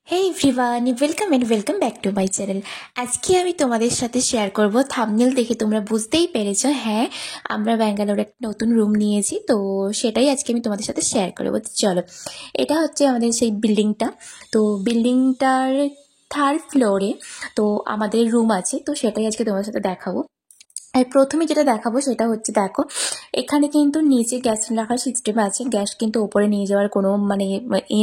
Hey everyone, welcome back to my channel. আজকে আমি তোমাদের সাথে শেয়ার করব, থাম্বনেল দেখে তোমরা বুঝতেই পেরেছো, হ্যাঁ আমরা ব্যাঙ্গালোরে একটা নতুন রুম নিয়েছি। তো সেটাই আজকে আমি তোমাদের সাথে শেয়ার করবো। চলো, এটা হচ্ছে আমাদের সেই বিল্ডিংটা। তো বিল্ডিংটার থার্ড ফ্লোরে তো আমাদের রুম আছে, তো সেটাই আজকে তোমাদের সাথে দেখাবো। আর প্রথমে যেটা দেখাবো সেটা হচ্ছে, দেখো এখানে কিন্তু নিচে গ্যাস রাখার সিস্টেম আছে, গ্যাস কিন্তু ওপরে নিয়ে যাওয়ার কোনো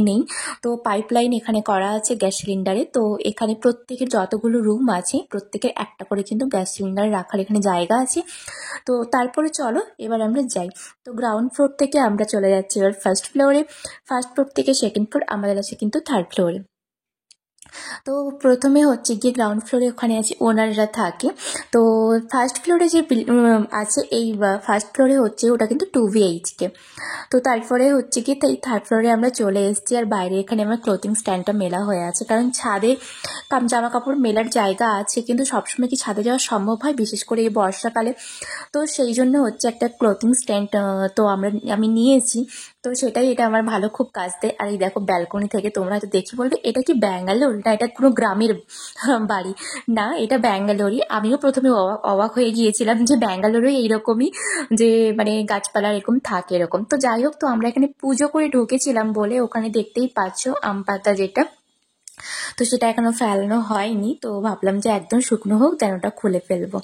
নেই। তো পাইপলাইন এখানে করা আছে গ্যাস সিলিন্ডারে। তো এখানে প্রত্যেকের যতগুলো রুম আছে প্রত্যেকের একটা করে কিন্তু গ্যাস সিলিন্ডার রাখার এখানে জায়গা আছে। তো তারপরে চলো এবার আমরা যাই। তো গ্রাউন্ড ফ্লোর থেকে আমরা চলে যাচ্ছি এবার ফার্স্ট ফ্লোরে, ফার্স্ট ফ্লোর থেকে সেকেন্ড ফ্লোর, আমাদের আছে কিন্তু থার্ড ফ্লোরে। তো প্রথমে হচ্ছে গিয়ে গ্রাউন্ড ফ্লোরে ওখানে আছে ওনাররা থাকে। তো ফার্স্ট ফ্লোরে যে আছে, এই ফার্স্ট ফ্লোরে হচ্ছে ওটা কিন্তু 2 BHK। তো তারপরে হচ্ছে কি এই থার্ড ফ্লোরে আমরা চলে এসেছি। আর বাইরে এখানে আমার ক্লোথিং স্ট্যান্ডটা মেলা হয়ে আছে, কারণ ছাদে জামা কাপড় মেলার জায়গা আছে, কিন্তু সবসময় কি ছাদে যাওয়া সম্ভব হয়, বিশেষ করে এই বর্ষাকালে। তো সেই জন্য হচ্ছে একটা ক্লোথিং স্ট্যান্ড তো আমি নিয়েছি। তো সেটাই, এটা আমার ভালো খুব কাজ দেয়। আর এই দেখো ব্যালকনি থেকে তোমরা হয়তো দেখি বলবে এটা কি ব্যাঙ্গালোর, না এটা কোনো গ্রামের বাড়ি। না, এটা ব্যাঙ্গালোরই। আমিও প্রথমে অবাক হয়ে গিয়েছিলাম যে ব্যাঙ্গালোরে এইরকমই, যে গাছপালা এরকম থাকে এরকম। তো যাই হোক, তো আমরা এখানে পুজো করে ঢুকেছিলাম বলে ওখানে দেখতেই পাচ্ছ আম পাতা যেটা, তো সেটা এখনো ফেলানো হয়নি। তো ভাবলাম যে একদম শুকনো হোক, যেন ওটা খুলে ফেলবো।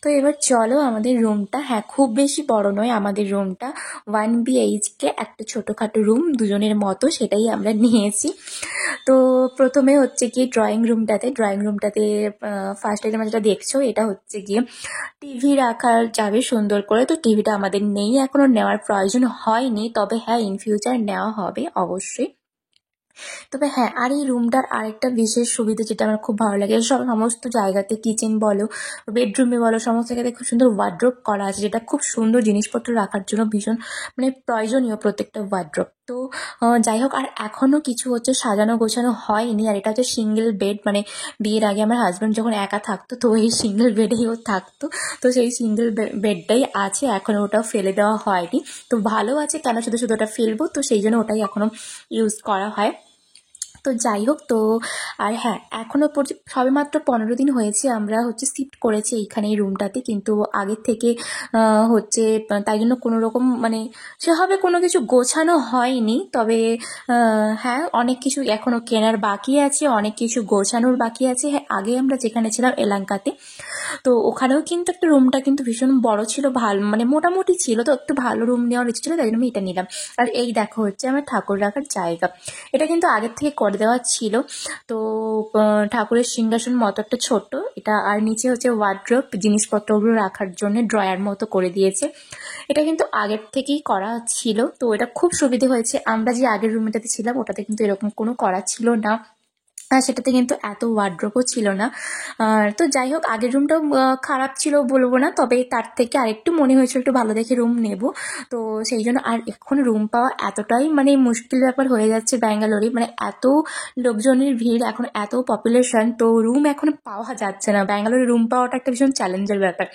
তো এবার চলো আমাদের রুমটা, হ্যাঁ খুব বেশি বড় নয় আমাদের রুমটা, 1 BHK একটা ছোটোখাটো রুম দুজনের মতো, সেটাই আমরা নিয়েছি। তো প্রথমে হচ্ছে গিয়ে ড্রয়িং রুমটাতে ফার্স্টে তোমরা যেটা দেখছো এটা হচ্ছে গিয়ে টিভি রাখা যাবে সুন্দর করে। তো টিভিটা আমাদের নেই, এখনো নেওয়ার প্রয়োজন হয়নি, তবে হ্যাঁ ইন ফিউচার নেওয়া হবে অবশ্যই। তবে হ্যাঁ, আর এই রুমটার আরেকটা বিশেষ সুবিধা যেটা আমার খুব ভালো লাগে, সমস্ত জায়গাতে কিচেন বলো, বেডরুমে বলো, সমস্ত জায়গাতে খুব সুন্দর ওয়ার্ড্রোব করা আছে, যেটা খুব সুন্দর জিনিসপত্র রাখার জন্য ভীষণ প্রয়োজনীয় প্রত্যেকটা ওয়ার্ড্রোব। তো যাই হোক, আর এখনো কিছু হচ্ছে সাজানো গোছানো হয়নি। আর এটা হচ্ছে সিঙ্গেল বেড, বিয়ের আগে আমার হাজব্যান্ড যখন একা থাকতো তো এই সিঙ্গেল বেডেই ও থাকতো। তো সেই সিঙ্গেল বেডটাই আছে, এখনো ওটাও ফেলে দেওয়া হয়নি। তো ভালো আছে, কেন শুধু শুধু ওটা ফেলবো, তো সেই জন্য ওটাই এখনো ইউজ করা হয়। তো যাই হোক, তো আর হ্যাঁ এখনো সবেমাত্র 15 দিন হয়েছে আমরা হচ্ছে শিফট করেছি এইখানে এই রুমটাতে, কিন্তু আগের থেকে হচ্ছে তাই জন্য কোনো রকম সেভাবে কোনো কিছু গোছানো হয়নি। তবে হ্যাঁ অনেক কিছু এখনো কেনার বাকি আছে, অনেক কিছু গোছানোর বাকি আছে। হ্যাঁ, আগে আমরা যেখানে ছিলাম এলাকাতে, তো ওখানেও কিন্তু একটা রুমটা কিন্তু ভীষণ বড় ছিল, ভালো মোটামুটি ছিল। তো একটু ভালো রুম নেওয়ার ইচ্ছে ছিল, তাই জন্য আমি এটা নিলাম। আর এই দেখো হচ্ছে আমার ঠাকুর রাখার জায়গা, এটা কিন্তু আগের থেকে করে দেওয়া ছিল। তো ঠাকুরের সিংহাসন মতো একটা ছোট্ট এটা, আর নিচে হচ্ছে ওয়ার্ড্রোব, জিনিসপত্রগুলো রাখার জন্য ড্রয়ার মতো করে দিয়েছে। এটা কিন্তু আগের থেকেই করা ছিল, তো এটা খুব সুবিধে হয়েছে। আমরা যে আগের রুমটাতে ছিলাম ওটাতে কিন্তু এরকম কোনো করা ছিল না, আর সেটাতে কিন্তু এত ওয়ার্ড্রোবও ছিল না। তো যাই হোক, আগের রুমটাও খারাপ ছিল বলবো না, তবে তার থেকে আরেকটু মনে হয়েছিল একটু ভালো দেখে রুম নেব। তো সেই জন্য, আর এখন রুম পাওয়া এতটাই মুশকিল ব্যাপার হয়ে যাচ্ছে ব্যাঙ্গালোরে, এত লোকজনের ভিড়, এখন এত পপুলেশন, তো রুম এখন পাওয়া যাচ্ছে না। ব্যাঙ্গালোরে রুম পাওয়াটা একটা ভীষণ চ্যালেঞ্জের ব্যাপার।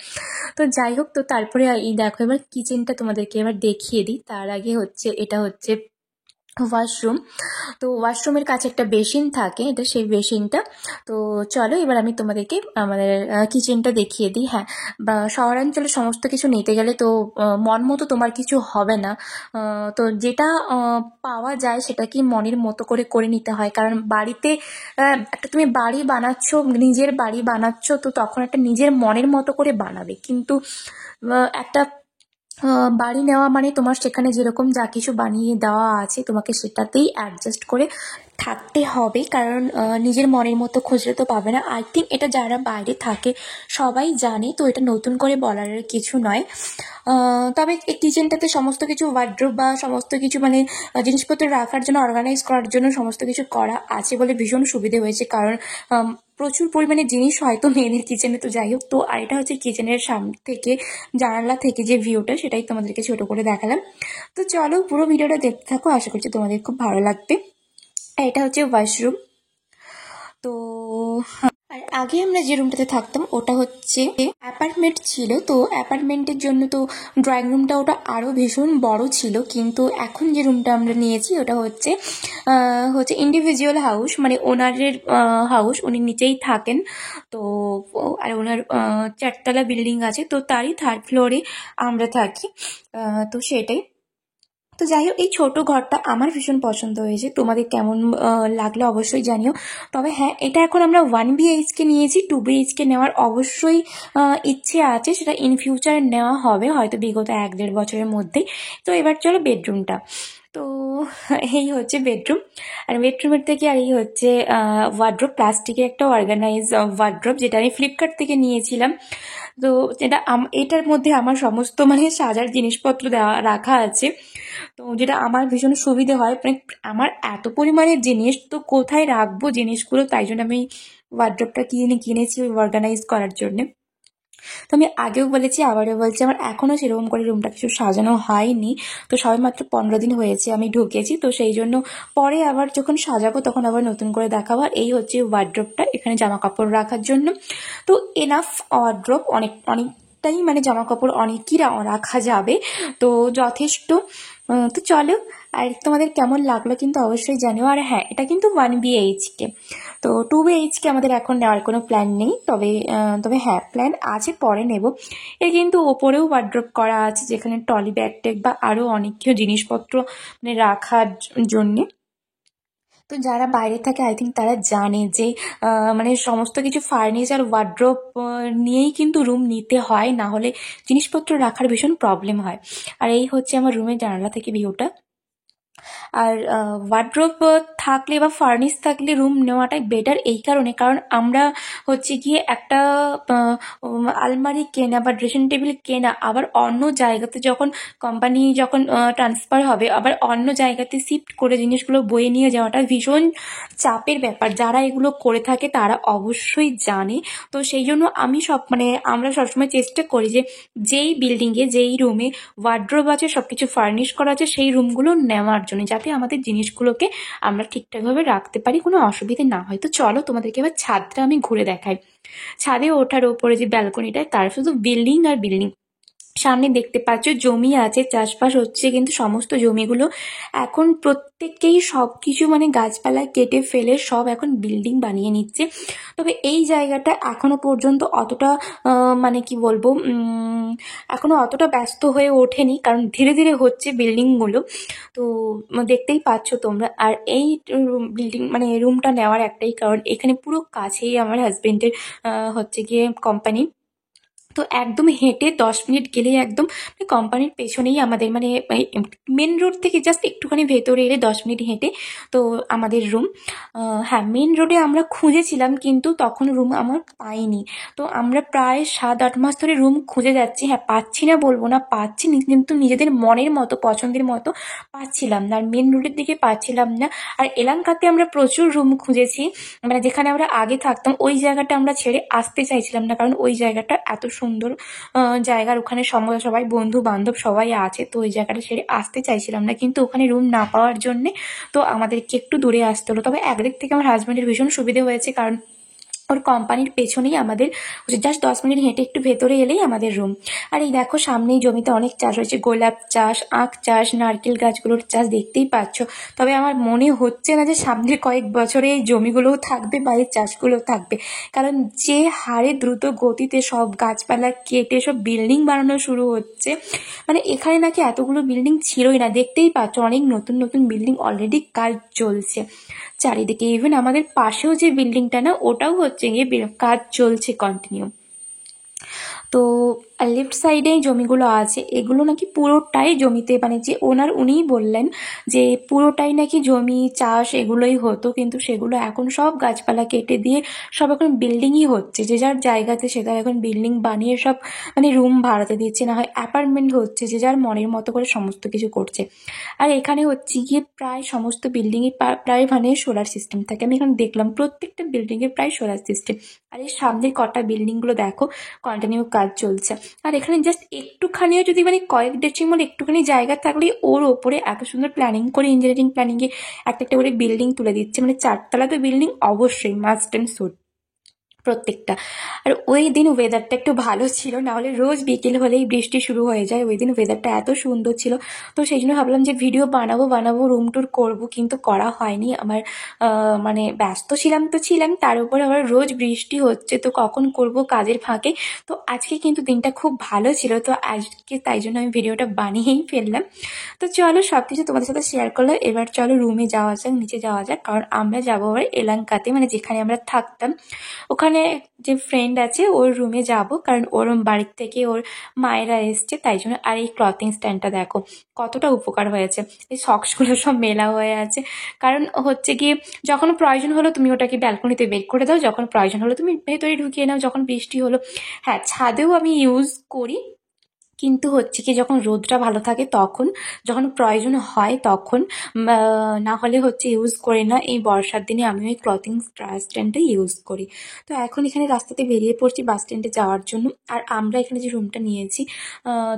তো যাই হোক, তো তারপরে এই দেখো এবার কিচেনটা তোমাদেরকে এবার দেখিয়ে দিই। তার আগে হচ্ছে এটা হচ্ছে ওয়াশরুম। তো ওয়াশরুমের কাছে একটা বেসিন থাকে, এটা সেই বেসিনটা। তো চলো এবার আমি তোমাদেরকে আমাদের কিচেনটা দেখিয়ে দিই। হ্যাঁ, বা শহরাঞ্চলে সমস্ত কিছু নিতে গেলে তো মন মতো তোমার কিছু হবে না। তো যেটা পাওয়া যায় সেটা কি মনের মতো করে করে নিতে হয়, কারণ বাড়িতে একটা তুমি বাড়ি বানাচ্ছ, নিজের বাড়ি বানাচ্ছ, তো তখন একটা নিজের মনের মতো করে বানাবে। কিন্তু একটা বাড়ি নেওয়া তোমার সেখানে যেরকম যা কিছু বানিয়ে দেওয়া আছে তোমাকে সেটাতেই অ্যাডজাস্ট করে থাকতে হবে, কারণ নিজের মনের মতো খুঁজলে তো পাবে না। আই থিঙ্ক এটা যারা বাইরে থাকে সবাই জানে, তো এটা নতুন করে বলার কিছু নয়। তবে এই কিচেনটাতে সমস্ত কিছু ওয়ার্ড্রোব বা সমস্ত কিছু জিনিসপত্র রাখার জন্য, অর্গানাইজ করার জন্য সমস্ত কিছু করা আছে বলে ভীষণ সুবিধে হয়েছে, কারণ প্রচুর পরিমাণে জিনিস হয়তো মেয়েদের কিচেনে। তো যাই হোক, তো আর এটা হচ্ছে কিচেনের সামনে থেকে, জানালা থেকে যে ভিউটা, সেটাই তোমাদেরকে ছোট করে দেখালাম। তো চলো পুরো ভিডিওটা দেখতে থাকো, আশা করছি তোমাদের খুব ভালো লাগবে। এটা হচ্ছে ওয়াশরুম। তো আর আগে আমরা যে রুমটাতে থাকতাম ওটা হচ্ছে অ্যাপার্টমেন্ট ছিল, তো অ্যাপার্টমেন্টের জন্য তো ড্রয়িং রুমটা ওটা আরও ভীষণ বড় ছিল। কিন্তু এখন যে রুমটা আমরা নিয়েছি ওটা হচ্ছে ইন্ডিভিজুয়াল হাউস, মানে ওনারের হাউস, উনি নিচেই থাকেন। তো আর ওনার 4 তলা বিল্ডিং আছে, তো তারই 3rd ফ্লোরে আমরা থাকি। তো সেটাই। তো যাই হোক, এই ছোট ঘরটা আমার ভীষণ পছন্দ হয়েছে, তোমাদের কেমন লাগলো অবশ্যই জানিও। তবে হ্যাঁ, এটা এখন আমরা 1 BHK নিয়েছি, 2 BHK নেওয়ার অবশ্যই ইচ্ছে আছে, সেটা ইন ফিউচার নেওয়া হবে হয়তো বিগত 1-1.5 বছরের মধ্যেই। তো এবার চলো বেডরুমটা। তো এই হচ্ছে বেডরুম, আর বেডরুমের থেকে আর এই হচ্ছে ওয়ার্ড্রোব, প্লাস্টিকের একটা অর্গানাইজ ওয়ার্ড্রোব, যেটা আমি ফ্লিপকার্ট থেকে নিয়েছিলাম। তো এটার মধ্যে আমার সমস্ত মানে সাজার জিনিসপত্র দেওয়া রাখা আছে, তো যেটা আমার ভীষণ সুবিধে হয়। মানে আমার এত পরিমাণের জিনিস, তো কোথায় রাখবো জিনিসগুলো, তাই জন্য আমি ওয়ার্ড্রোবটা কিনেছি ওই অর্গানাইজ করার জন্য। তো আমি আগেও বলেছি, আবারও বলছি, আমার এখনও সেরকম করে রুমটা কিছু সাজানো হয়নি। তো সবে মাত্র 15 দিন হয়েছে আমি ঢুকেছি, তো সেই জন্য পরে আবার যখন সাজাবো তখন আবার নতুন করে দেখাবো। আর এই হচ্ছে ওয়ার্ড্রোবটা, এখানে জামা কাপড় রাখার জন্য। তো এনাফ ওয়ার্ড্রোব, অনেকটাই মানে জামা কাপড় অনেকই রাখা যাবে, তো যথেষ্ট। তো চলো, আর তোমাদের কেমন লাগলো কিন্তু অবশ্যই জানিও। আর হ্যাঁ, এটা কিন্তু 1 BHK, তো 2 BHK আমাদের এখন নেওয়ার কোনো প্ল্যান নেই। তবে হ্যাঁ, প্ল্যান আছে, পরে নেব। এর কিন্তু ওপরেও ওয়ার্ড্রোব করা আছে, যেখানে ট্রলি ব্যাগ ট্যাগ বা আরও অনেক কিছু জিনিসপত্র মানে রাখার জন্যে। তো যারা বাইরে থাকে আই থিঙ্ক তারা জানে যে মানে সমস্ত কিছু ফার্নিচার ওয়ার্ড্রোব নিয়েই কিন্তু রুম নিতে হয়, না হলে জিনিসপত্র রাখার ভীষণ প্রবলেম হয়। আর এই হচ্ছে আমার রুমের জানালা থেকে ভিউটা। আর ওয়ার্ড্রোব থাকলে বা ফার্নিশ থাকলে রুম নেওয়াটাই বেটার, এই কারণে, কারণ আমরা হচ্ছে গিয়ে একটা আলমারি কেনা বা ড্রেসিং টেবিল কেনা, আবার অন্য জায়গাতে কোম্পানি যখন ট্রান্সফার হবে, আবার অন্য জায়গাতে শিফট করে জিনিসগুলো বয়ে নিয়ে যাওয়াটা ভীষণ চাপের ব্যাপার। যারা এগুলো করে থাকে তারা অবশ্যই জানে। তো সেই জন্য আমরা সবসময় চেষ্টা করি যে যেই বিল্ডিংয়ে যেই রুমে ওয়ার্ড্রোব আছে, সবকিছু ফার্নিশ করা আছে, সেই রুমগুলো নেওয়ার জন্য, যাতে আমাদের জিনিসগুলোকে আমরা ঠিকঠাকভাবে রাখতে পারি, কোনো অসুবিধে না হয়। তো চলো তোমাদেরকে এবার ছাদটা আমি ঘুরে দেখাই। ছাদে ওঠার ওপরে যে ব্যালকনিটা, তার শুধু বিল্ডিং আর বিল্ডিং। সামনে দেখতে পাচ্ছ জমি আছে, চাষবাস হচ্ছে, কিন্তু সমস্ত জমিগুলো এখন প্রত্যেককেই সবকিছু মানে গাছপালা কেটে ফেলে সব এখন বিল্ডিং বানিয়ে নিচ্ছে। তবে এই জায়গাটা এখনো পর্যন্ত অতটা মানে কি বলবো, এখনো অতটা ব্যস্ত হয়ে ওঠেনি, কারণ ধীরে ধীরে হচ্ছে বিল্ডিংগুলো। তো দেখতেই পাচ্ছ তোমরা। আর এই বিল্ডিং মানে রুমটা নেওয়ার একটাই কারণ, এখানে পুরো কাছেই আমার হাজবেন্ডের হচ্ছে গিয়ে কোম্পানি। তো একদম হেঁটে 10 মিনিট গেলেই একদম কোম্পানির পেছনেই আমাদের, মানে মেন রোড থেকে জাস্ট একটুখানি ভেতরে এলে 10 মিনিট হেঁটে তো আমাদের রুম। হ্যাঁ, মেন রোডে আমরা খুঁজেছিলাম, কিন্তু তখন রুম আমার পাইনি। তো আমরা প্রায় 7-8 মাস ধরে রুম খুঁজে যাচ্ছি। হ্যাঁ, পাচ্ছি না বলবো না, পাচ্ছি, কিন্তু নিজেদের মনের মতো পছন্দের মতো পাচ্ছিলাম না, আর মেন রোডের দিকে পাচ্ছিলাম না। আর এলাকাতে আমরা প্রচুর রুম খুঁজেছি, মানে যেখানে আমরা আগে থাকতাম ওই জায়গাটা আমরা ছেড়ে আসতে চাইছিলাম না, কারণ ওই জায়গাটা এত সুন্দর জায়গার, ওখানে সবাই বন্ধু বান্ধব সবাই আছে, তো ওই জায়গাটা ছেড়ে আসতে চাইছিলাম না। কিন্তু ওখানে রুম না পাওয়ার জন্যে তো আমাদেরকে একটু দূরে আসতে হলো। তবে একদিক থেকে আমার হাজব্যান্ডের ভীষণ সুবিধে হয়েছে, কারণ ওর কোম্পানির পেছনেই আমাদের, জাস্ট 10 মিনিট হেঁটে একটু ভেতরে এলেই আমাদের রুম। আর এই দেখো, সামনেই জমিতে অনেক চাষ হয়েছে, গোলাপ চাষ, আখ চাষ, নারকেল গাছগুলোর চাষ, দেখতেই পাচ্ছ। তবে আমার মনে হচ্ছে না যে সামনের কয়েক বছরে এই জমিগুলোও থাকবে বা এই চাষগুলোও থাকবে, কারণ যে হারে দ্রুত গতিতে সব গাছপালা কেটে সব বিল্ডিং বানানো শুরু হচ্ছে, মানে এখানে নাকি এতগুলো বিল্ডিং ছিলই না, দেখতেই পাচ্ছ অনেক নতুন নতুন বিল্ডিং অলরেডি কাজ চলছে চারিদিকে। ইভেন আমাদের পাশেও যে বিল্ডিংটা না, ওটাও হচ্ছে গিয়ে কাজ চলছে কন্টিনিউ। তো লেফট সাইডে জমিগুলো আছে, এগুলো নাকি পুরোটাই জমিতে, মানে যে ওনার উনিই বললেন যে পুরোটাই নাকি জমি চাষ এগুলোই হতো, কিন্তু সেগুলো এখন সব গাছপালা কেটে দিয়ে সব এখন বিল্ডিংই হচ্ছে, যে যার জায়গাতে সেটা এখন বিল্ডিং বানিয়ে সব মানে রুম ভাড়াতে দিচ্ছে, না হয় অ্যাপার্টমেন্ট হচ্ছে, যে যার মনের মতো করে সমস্ত কিছু করছে। আর এখানে হচ্ছে গিয়ে প্রায় সমস্ত বিল্ডিংয়ে প্রায় মানে সোলার সিস্টেম থাকে, আমি এখানে দেখলাম প্রত্যেকটা বিল্ডিংয়ে প্রায় সোলার সিস্টেম। আর এই সামনের কটা বিল্ডিংগুলো দেখো, কন্টিনিউ কাজ চলছে। আর এখানে জাস্ট একটুখানিও যদি মানে কয়েক ডেসিমল একটুখানি জায়গা থাকলেই ওর ওপরে এত সুন্দর প্ল্যানিং করে, ইঞ্জিনিয়ারিং প্ল্যানিংয়ে একটা একটা করে বিল্ডিং তুলে দিচ্ছে, মানে 4 তলা তো বিল্ডিং অবশ্যই মাস্ট অ্যান্ড শুড। প্রত্যেকটা। আর ওই দিন ওয়েদারটা একটু ভালো ছিল, না হলে রোজ বিকেল হলেই বৃষ্টি শুরু হয়ে যায়। ওই দিন ওয়েদারটা এত সুন্দর ছিল, তো সেই জন্য ভাবলাম যে ভিডিও বানাবো রুম ট্যুর করবো, কিন্তু করা হয়নি। আমার মানে ব্যস্ত ছিলাম তো ছিলাম, তার উপরে আবার রোজ বৃষ্টি হচ্ছে, তো কখন করব কাজের ফাঁকে। তো আজকে কিন্তু দিনটা খুব ভালো ছিল, তো আজকে তাই জন্য আমি ভিডিওটা বানিয়েই ফেললাম। তো চলো সব কিছু তোমাদের সাথে শেয়ার করলো। এবার চলো রুমে যাওয়া যাক, নিচে যাওয়া যাক, কারণ আমরা যাবো আবার এলাঙ্কাতে, মানে যেখানে আমরা থাকতাম ওখানে যে ফ্রেন্ড আছে ওর রুমে যাব, কারণ ওর বাড়ির থেকে ওর মায়েরা এসছে তাই জন্য। আর এই ক্লথিং স্ট্যান্ডটা দেখো কতটা উপকার হয়েছে, এই সক্সগুলো সব মেলা হয়ে আছে। কারণ হচ্ছে কি, যখন প্রয়োজন হলো তুমি ওটাকে ব্যালকনিতে বের করে দাও, যখন প্রয়োজন হলো তুমি ভেতরে ঢুকিয়ে নাও। যখন বৃষ্টি হলো, হ্যাঁ ছাদেও আমি ইউজ করি, কিন্তু হচ্ছে কি যখন রোদটা ভালো থাকে তখন, যখন প্রয়োজন হয় তখন, না হলে হচ্ছে ইউজ করি না। এই বর্ষার দিনে আমি ওই ক্লথিং স্ট্যান্ডটাই ইউজ করি। তো এখন এখানে রাস্তাতে বেরিয়ে পড়ছি বাস স্ট্যান্ডে যাওয়ার জন্য। আর আমরা এখানে যে রুমটা নিয়েছি,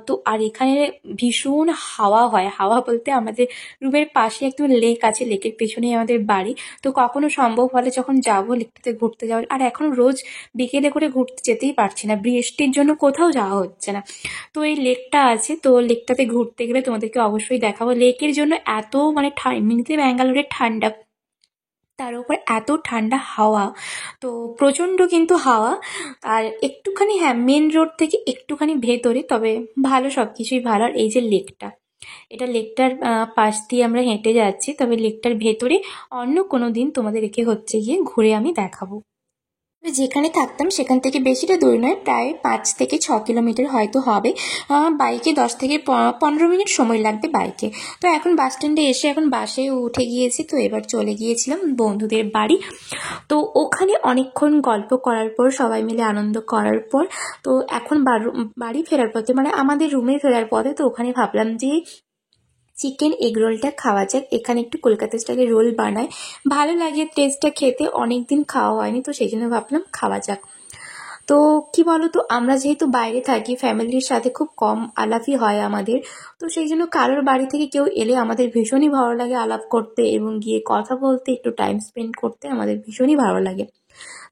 তো আর এখানে ভীষণ হাওয়া হয়। হাওয়া বলতে আমাদের রুমের পাশে একদম লেক আছে, লেকের পেছনেই আমাদের বাড়ি। তো কখনো সম্ভব হলে যখন যাবো লেকটাতে ঘুরতে যাওয়ার। আর এখন রোজ বিকেলে করে ঘুরতে যেতেই পারছি না, বৃষ্টির জন্য কোথাও যাওয়া হচ্ছে না। তো এই লেকটা আছে, তো লেকটাতে ঘুরতে গেলে তোমাদেরকে অবশ্যই দেখাবো। লেকের জন্য এত মানে এমনিতে ব্যাঙ্গালোরের ঠান্ডা, তার উপর এত ঠান্ডা হাওয়া, তো প্রচণ্ড কিন্তু হাওয়া। আর একটুখানি, হ্যাঁ মেন রোড থেকে একটুখানি ভেতরে, তবে ভালো, সব কিছুই ভালো। আর এই যে লেকটা, এটা লেকটার পাশ দিয়ে আমরা হেঁটে যাচ্ছি, তবে লেকটার ভেতরে অন্য কোনো দিন তোমাদেরকে হচ্ছে গিয়ে ঘুরে আমি দেখাবো। যেখানে থাকতাম সেখান থেকে বেশিটা দূর নয়, প্রায় 5 থেকে 6 কিলোমিটার হয়তো হবে। বাইকে 10 থেকে 15 মিনিট সময় লাগবে বাইকে। তো এখন বাস স্ট্যান্ডে এসে এখন বাসে উঠে গিয়েছি, তো এবার চলে গিয়েছিলাম বন্ধুদের বাড়ি। তো ওখানে অনেকক্ষণ গল্প করার পর, সবাই মিলে আনন্দ করার পর, তো এখন বাড়ি ফেরার পথে, মানে আমাদের রুমে ফেরার পথে, তো ওখানে ভাবলাম যে চিকেন এগ রোলটা খাওয়া যাক। এখানে একটু কলকাতা স্টাইলের রোল বানায়, ভালো লাগে টেস্টটা খেতে, অনেকদিন খাওয়া হয়নি, তো সেই জন্য ভাবলাম খাওয়া যাক। তো কি বলো তো, আমরা যেহেতু বাইরে থাকি, ফ্যামিলির সাথে খুব কম আলাপই হয় আমাদের, তো সেই জন্য কারোর বাড়ি থেকে কেউ এলে আমাদের ভীষণই ভালো লাগে আলাপ করতে, এবং গিয়ে কথা বলতে, একটু টাইম স্পেন্ড করতে আমাদের ভীষণই ভালো লাগে।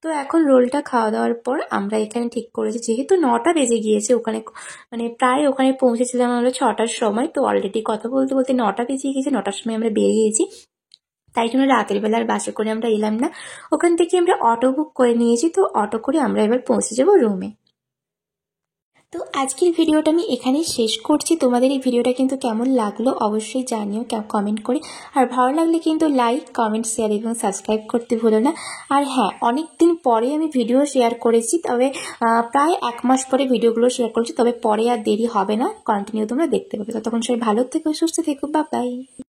তো এখন রোলটা খাওয়া দাওয়ার পর আমরা এখানে ঠিক করেছি, যেহেতু 9টা বেজে গিয়েছে, ওখানে মানে প্রায় ওখানে পৌঁছেছিলাম আমরা 6টার সময়, তো অলরেডি কথা বলতে বলতে 9টা বেজে গিয়েছে। 9টার সময় আমরা বেরিয়েছি, তাই জন্য রাতের বেলার বাসে করে আমরা এলাম না। ওখান থেকে আমরা অটো বুক করে নিয়েছি, তো অটো করে আমরা এবার পৌঁছে যাবো রুমে। তো আজকের ভিডিওটা আমি এখানেই শেষ করছি। তোমাদের এই ভিডিওটা কিন্তু কেমন লাগলো অবশ্যই জানিও কমেন্ট করে। আর ভালো লাগলে কিন্তু লাইক, কমেন্ট, শেয়ার এবং সাবস্ক্রাইব করতে ভুলো না। আর হ্যাঁ, অনেক দিন পরে আমি ভিডিও শেয়ার করেছি, তবে প্রায় 1 মাস পরে ভিডিওগুলো শেয়ার করছি, তবে পরে আর দেরি হবে না, কন্টিনিউ তোমরা দেখতে পাবে। ততক্ষণ সবাই ভালো থেকো, সুস্থ থেকো, বাই বাই।